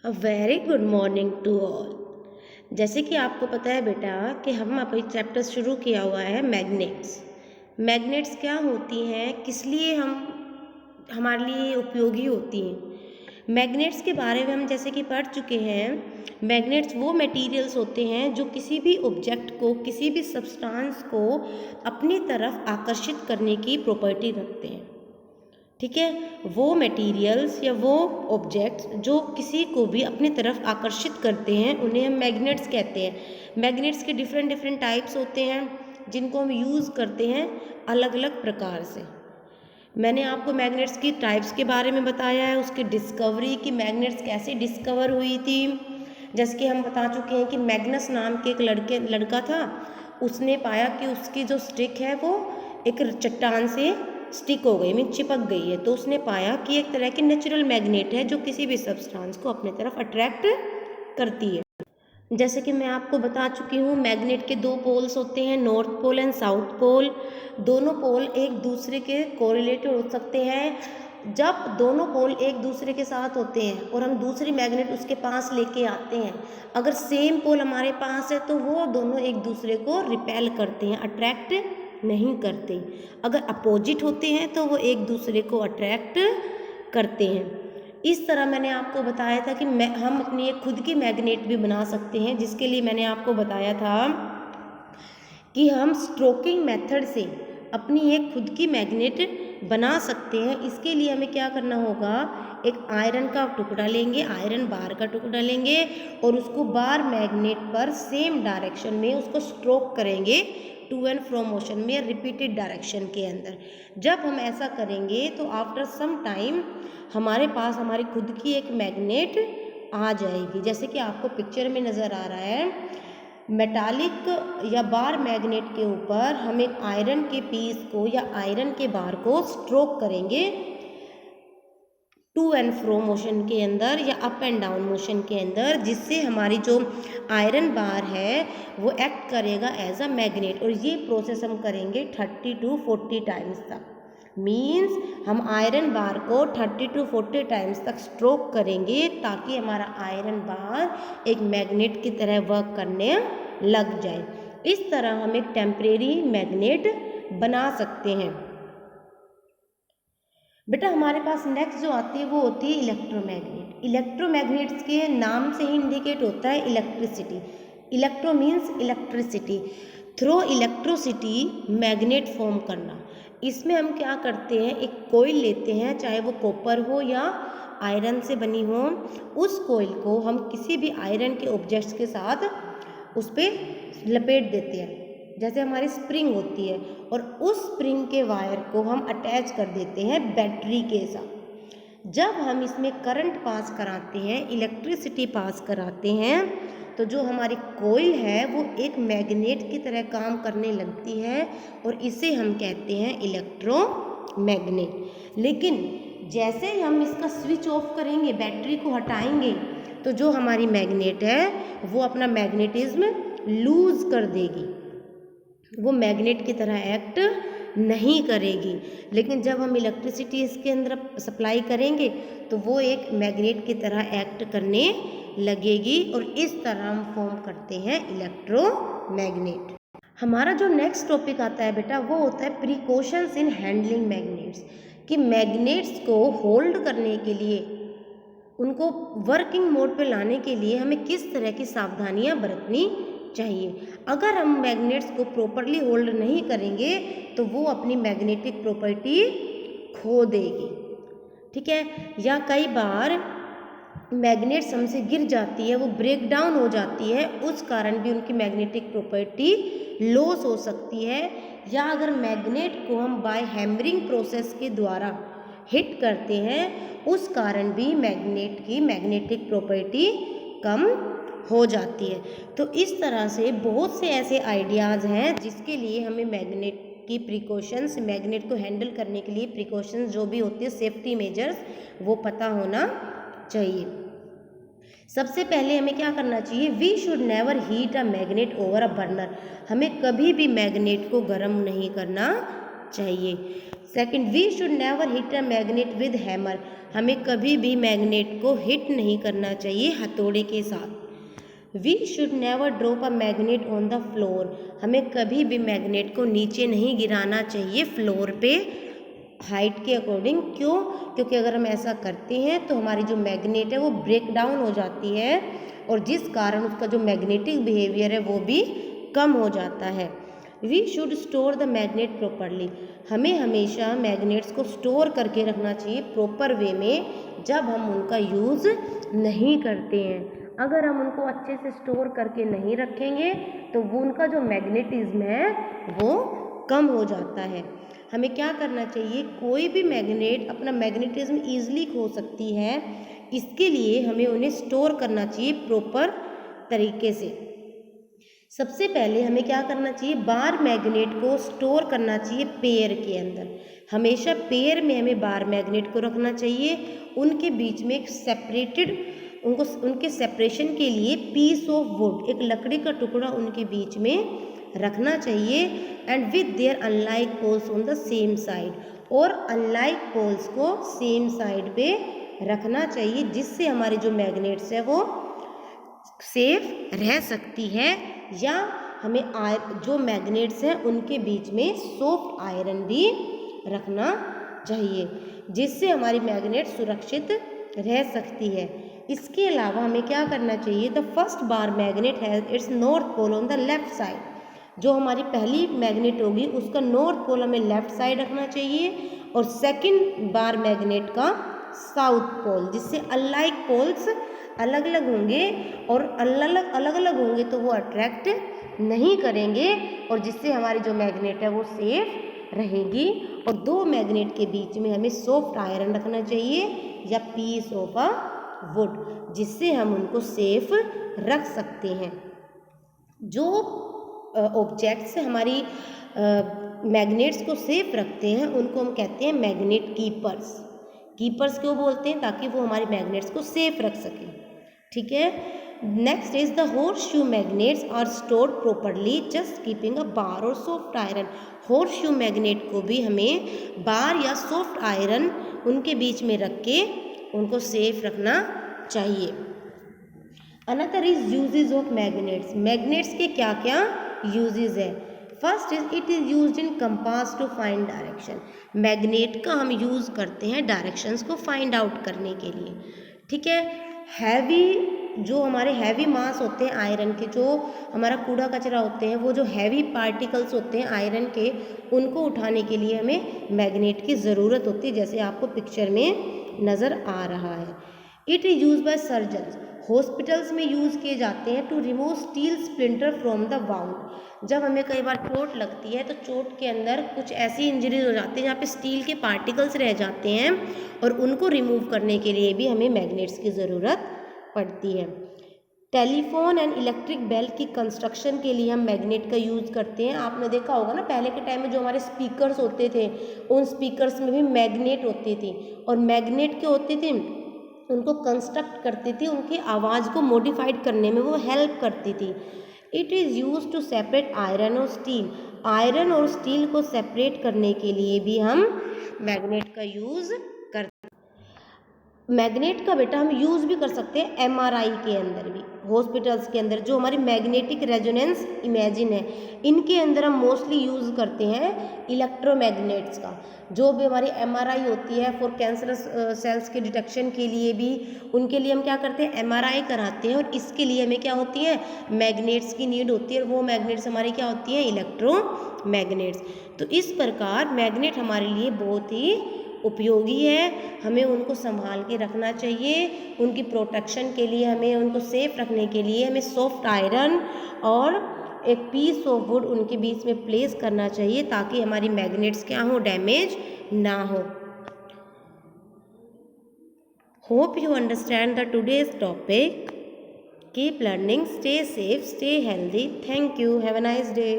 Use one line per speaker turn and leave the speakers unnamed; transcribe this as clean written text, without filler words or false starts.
A very good morning to all. जैसे कि आपको पता है बेटा कि हम अभी चैप्टर शुरू किया हुआ है मैग्नेट्स। मैग्नेट्स क्या होती हैं, किस लिए हम हमारे लिए उपयोगी होती हैं। मैग्नेट्स के बारे में हम जैसे कि पढ़ चुके हैं। मैग्नेट्स वो मटेरियल्स होते हैं जो किसी भी ऑब्जेक्ट को, किसी भी सब्सटेंस को अपनी तरफ आकर्षित करने की प्रॉपर्टी रखते हैं। ठीक है, वो मटेरियल्स या वो ऑब्जेक्ट्स जो किसी को भी अपनी तरफ आकर्षित करते हैं उन्हें हम मैग्नेट्स कहते हैं। मैग्नेट्स के डिफरेंट डिफरेंट टाइप्स होते हैं जिनको हम यूज़ करते हैं अलग अलग प्रकार से। मैंने आपको मैग्नेट्स की टाइप्स के बारे में बताया है, उसकी डिस्कवरी कि मैग्नेट्स कैसे डिस्कवर हुई थी। जैसे कि हम बता चुके हैं कि मैग्नस नाम के एक लड़का था, उसने पाया कि उसकी जो स्टिक है वो एक चट्टान से स्टिक हो गई, मीन चिपक गई है। तो उसने पाया कि एक तरह की नेचुरल मैग्नेट है जो किसी भी सब्सटेंस को अपने तरफ अट्रैक्ट करती है। जैसे कि मैं आपको बता चुकी हूँ, मैग्नेट के दो पोल्स होते हैं, north pole and south pole. दोनों पोल एक दूसरे के कोरिलेटेड हो सकते हैं। जब दोनों पोल एक दूसरे के साथ होते हैं और हम दूसरी मैग्नेट उसके पास लेके आते हैं, अगर सेम पोल हमारे पास है तो वो दोनों एक दूसरे को रिपेल करते हैं, अट्रैक्ट नहीं करते। अगर अपोजिट होते हैं तो वो एक दूसरे को अट्रैक्ट करते हैं। इस तरह मैंने आपको बताया था कि हम अपनी एक खुद की मैग्नेट भी बना सकते हैं, जिसके लिए मैंने आपको बताया था कि हम स्ट्रोकिंग मेथड से अपनी एक खुद की मैग्नेट बना सकते हैं। इसके लिए हमें क्या करना होगा, एक आयरन का टुकड़ा लेंगे, आयरन बार का टुकड़ा लेंगे और उसको बार मैग्नेट पर सेम डायरेक्शन में उसको स्ट्रोक करेंगे, टू एंड फ्रो मोशन में, रिपीटेड डायरेक्शन के अंदर। जब हम ऐसा करेंगे तो आफ्टर सम टाइम हमारे पास हमारी खुद की एक मैग्नेट आ जाएगी। जैसे कि आपको पिक्चर में नज़र आ रहा है, मेटालिक या बार मैग्नेट के ऊपर हम एक आयरन के पीस को या आयरन के बार को स्ट्रोक करेंगे टू एंड फ्रो मोशन के अंदर या अप एंड डाउन मोशन के अंदर, जिससे हमारी जो आयरन बार है वो एक्ट करेगा एज अ मैग्नेट। और ये प्रोसेस हम करेंगे 30 to 40 टाइम्स तक। मीन्स हम आयरन बार को 30 to 40 टाइम्स तक स्ट्रोक करेंगे ताकि हमारा आयरन बार एक मैग्नेट की तरह वर्क करने लग जाए। इस तरह हम एक टेम्परेरी मैग्नेट बना सकते हैं। बेटा हमारे पास नेक्स्ट जो आती है वो होती है इलेक्ट्रोमैग्नेट। इलेक्ट्रोमैग्नेट्स के नाम से ही इंडिकेट होता है electricity. Electro means electricity. Through electricity magnet form करना। इसमें हम क्या करते हैं, एक कोयल लेते हैं, चाहे वो कॉपर हो या आयरन से बनी हो। उस कोयल को हम किसी भी आयरन के ऑब्जेक्ट्स के साथ उस पर लपेट देते हैं, जैसे हमारी स्प्रिंग होती है, और उस स्प्रिंग के वायर को हम अटैच कर देते हैं बैटरी के साथ। जब हम इसमें करंट पास कराते हैं, इलेक्ट्रिसिटी पास कराते हैं, तो जो हमारी कोयल है वो एक मैग्नेट की तरह काम करने लगती है और इसे हम कहते हैं इलेक्ट्रोमैग्नेट। लेकिन जैसे हम इसका स्विच ऑफ करेंगे, बैटरी को हटाएंगे, तो जो हमारी मैग्नेट है वो अपना मैग्नेटिज्म लूज कर देगी, वो मैग्नेट की तरह एक्ट नहीं करेगी। लेकिन जब हम इलेक्ट्रिसिटी इसके अंदर सप्लाई करेंगे तो वो एक मैग्नेट की तरह एक्ट करने लगेगी और इस तरह हम फॉर्म करते हैं इलेक्ट्रोमैग्नेट। हमारा जो नेक्स्ट टॉपिक आता है बेटा वो होता है प्रिकॉशंस इन हैंडलिंग मैग्नेट्स। कि मैग्नेट्स को होल्ड करने के लिए, उनको वर्किंग मोड पे लाने के लिए हमें किस तरह की सावधानियां बरतनी चाहिए। अगर हम मैग्नेट्स को प्रॉपरली होल्ड नहीं करेंगे तो वो अपनी मैग्नेटिक प्रॉपर्टी खो देगी। ठीक है, या कई बार मैग्नेट्स हमसे गिर जाती है, वो ब्रेक डाउन हो जाती है, उस कारण भी उनकी मैग्नेटिक प्रॉपर्टी लॉस हो सकती है। या अगर मैग्नेट को हम बाय हैमरिंग प्रोसेस के द्वारा हिट करते हैं, उस कारण भी मैग्नेट की मैग्नेटिक प्रॉपर्टी कम हो जाती है। तो इस तरह से बहुत से ऐसे आइडियाज़ हैं जिसके लिए हमें मैग्नेट की प्रिकॉशंस, मैग्नेट को हैंडल करने के लिए प्रिकॉशंस जो भी होती है, सेफ्टी मेजर्स, वो पता होना चाहिए। सबसे पहले हमें क्या करना चाहिए, we should never heat a magnet over a burner. हमें कभी भी मैग्नेट को गर्म नहीं करना चाहिए। Second, we should never hit a magnet with hammer, हमें कभी भी मैग्नेट को हिट नहीं करना चाहिए हथौड़े के साथ। We should never drop a magnet on the floor, हमें कभी भी मैग्नेट को नीचे नहीं गिराना चाहिए फ्लोर पे हाइट के अकॉर्डिंग। क्यों? क्योंकि अगर हम ऐसा करते हैं तो हमारी जो मैग्नेट है वो ब्रेक डाउन हो जाती है और जिस कारण उसका जो मैग्नेटिक बिहेवियर है वो भी कम हो जाता है। We should store the magnet properly, हमें हमेशा मैग्नेट्स को स्टोर करके रखना चाहिए प्रॉपर वे में जब हम उनका यूज़ नहीं करते हैं। अगर हम उनको अच्छे से स्टोर करके नहीं रखेंगे तो वो उनका जो मैग्नेटिज्म है वो कम हो जाता है। हमें क्या करना चाहिए, कोई भी मैग्नेट अपना मैग्नेटिज्म ईजिली खो सकती है, इसके लिए हमें उन्हें स्टोर करना चाहिए प्रॉपर तरीके से। सबसे पहले हमें क्या करना चाहिए, बार मैग्नेट को स्टोर करना चाहिए पेयर के अंदर। हमेशा पेयर में हमें बार मैग्नेट को रखना चाहिए, उनके बीच में एक सेपरेटेड उनके सेपरेशन के लिए पीस ऑफ वुड, एक लकड़ी का टुकड़ा उनके बीच में रखना चाहिए। And with their unlike poles on the same side, और अनलाइक पोल्स को सेम साइड पे रखना चाहिए जिससे हमारे जो मैग्नेट्स है वो सेफ रह सकती है। या हमें जो मैग्नेट्स हैं उनके बीच में सॉफ्ट आयरन भी रखना चाहिए जिससे हमारी मैग्नेट सुरक्षित रह सकती है। इसके अलावा हमें क्या करना चाहिए, the first bar magnet has its north pole on the left side, जो हमारी पहली मैग्नेट होगी उसका नॉर्थ पोल हमें लेफ्ट साइड रखना चाहिए और सेकंड बार मैग्नेट का साउथ पोल, जिससे अनलाइक पोल्स अलग अलग होंगे और अलग अलग होंगे तो वो अट्रैक्ट नहीं करेंगे और जिससे हमारी जो मैग्नेट है वो सेफ रहेगी। और दो मैग्नेट के बीच में हमें सॉफ्ट आयरन रखना चाहिए या पीस ऑफ अ वुड, जिससे हम उनको सेफ रख सकते हैं। जो ऑब्जेक्ट्स हमारी मैग्नेट्स को सेफ रखते हैं उनको हम कहते हैं मैग्नेट कीपर्स। कीपर्स क्यों बोलते हैं, ताकि वो हमारे मैग्नेट्स को सेफ रख सकें। ठीक है, next is the horseshoe magnets are stored properly just keeping a bar और soft iron. Horseshoe magnet को भी हमें बार या सॉफ्ट आयरन उनके बीच में रख के उनको सेफ रखना चाहिए। Another is uses of magnets, magnets के क्या क्या यूजेज है। First is it is use in compass to find direction, magnet का हम यूज़ करते हैं डायरेक्शंस को फाइंड आउट करने के लिए। ठीक है, हैवी जो हमारे हैवी मास होते हैं आयरन के, जो हमारा कूड़ा कचरा होते हैं, वो जो हैवी पार्टिकल्स होते हैं आयरन के, उनको उठाने के लिए हमें मैग्नेट की ज़रूरत होती है, जैसे आपको पिक्चर में नज़र आ रहा है। It is use by surgeons, hospitals में यूज़ किए जाते हैं to remove steel splinter from the wound. जब हमें कई बार चोट लगती है तो चोट के अंदर कुछ ऐसी इंजरीज हो जाती हैं जहाँ पे स्टील के पार्टिकल्स रह जाते हैं और उनको रिमूव करने के लिए भी हमें मैग्नेट्स की ज़रूरत पड़ती है। टेलीफोन एंड इलेक्ट्रिक बेल की कंस्ट्रक्शन के लिए हम मैग्नेट का यूज़ करते हैं। आपने देखा होगा ना, पहले के टाइम में जो हमारे स्पीकर्स होते थे उन स्पीकर्स में भी मैग्नेट होती थी और मैग्नेट के होते थे उनको कंस्ट्रक्ट करती थी, उनकी आवाज़ को मॉडिफाइड करने में वो हेल्प करती थी। It is use to separate iron और स्टील, आयरन और स्टील को सेपरेट करने के लिए भी हम मैग्नेट का यूज़ करते हैं। मैग्नेट का बेटा हम यूज़ भी कर सकते हैं एमआरआई के अंदर भी, हॉस्पिटल्स के अंदर जो हमारी मैग्नेटिक रेजोनेंस इमेजिन है, इनके अंदर हम मोस्टली यूज़ करते हैं इलेक्ट्रोमैग्नेट्स का। जो भी हमारी एमआरआई होती है फॉर कैंसरस सेल्स के डिटेक्शन के लिए भी, उनके लिए हम क्या करते हैं, एमआरआई कराते हैं और इसके लिए हमें क्या होती है, मैग्नेट्स की नीड होती है और वो मैग्नेट्स हमारी क्या होती हैं, इलेक्ट्रोमैग्नेट्स। तो इस प्रकार मैग्नेट हमारे लिए बहुत ही उपयोगी है, हमें उनको संभाल के रखना चाहिए। उनकी प्रोटेक्शन के लिए हमें उनको सेफ रखने के लिए हमें सॉफ्ट आयरन और एक पीस ऑफ वुड उनके बीच में प्लेस करना चाहिए ताकि हमारी मैग्नेट्स क्या हो, डैमेज ना हो। Hope you understand the today's topic. Keep learning, stay safe, stay healthy. Thank you, have a nice day.